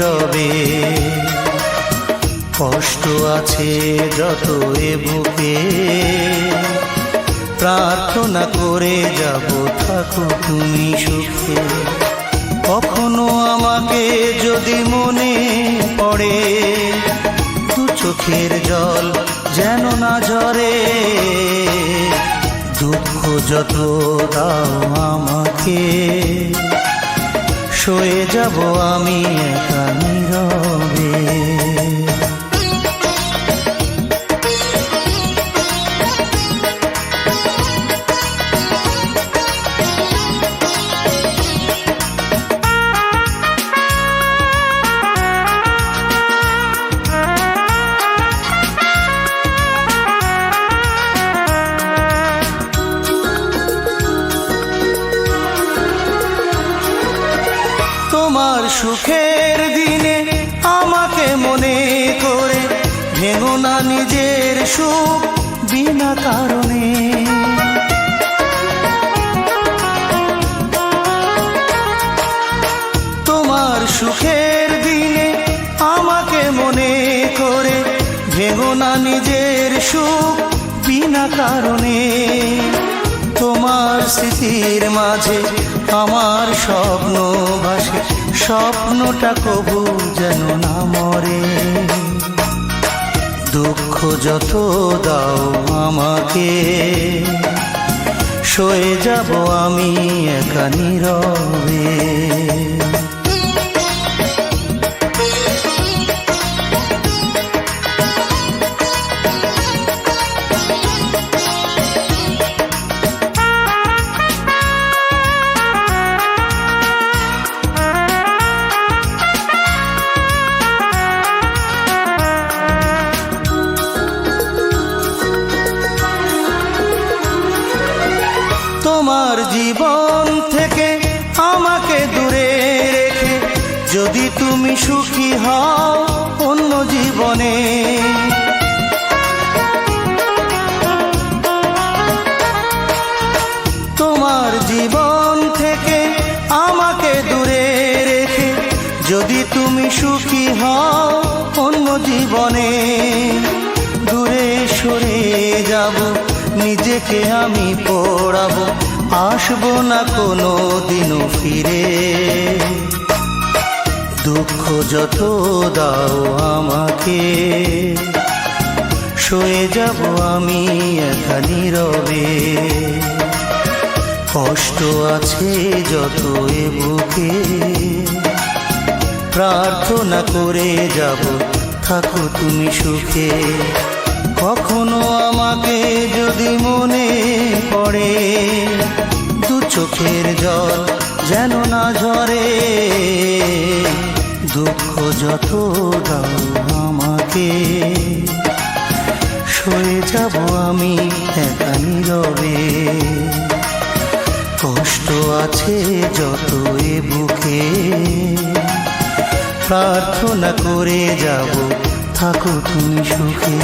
নীরবে। কষ্ট আছে যত এ বুকে, প্রার্থনা করে যাব থাকো তুমি সুখে। কখনো আমাকে যদি মনে পড়ে, দু চোখের জল যেন না ঝরে। দুঃখ যত দাও আমাকে, সয়ে যাব আমি একা নীরবে। তোমার সুখের দিনে আমাকে মনে করে, ভেঙো না নিজের সুখ বিনা কারণে। তোমার সুখের দিনে আমাকে মনে করে, ভেঙো না নিজের সুখ বিনা কারণে। তোমার স্মৃতির মাঝে আমার স্বপ্ন ভাসে, স্বপ্নটা কবু যেন না মরে। দুঃখ যত দাও আমাকে, সয়ে যাব আমি একা নীরবে। তোমার জীবন থেকে আমাকে দূরে রেখে, যদি তুমি সুখী হও অন্য জীবনে। তোমার জীবন থেকে আমাকে দূরে রেখে, যদি তুমি সুখী হও অন্য জীবনে। দূরে সরে যাব, নিজেকে আমি পড়াবো, আসবো না কোনো দিনও ফিরে। দুঃখ যত দাও আমাকে, সয়ে যাব আমি একা নীরবে। কষ্ট আছে যত এ বুকে, প্রার্থনা করে যাব থাকো তুমি সুখে। কখনো আমাকে যদি মনে পড়ে, দু চোখের জল যেন না ঝরে। দুঃখ যত দাও আমাকে, সয়ে যাব আমি একা নীরবে। কষ্ট আছে যত এ বুকে, প্রার্থনা করে যাব থাকো তুমি সুখে।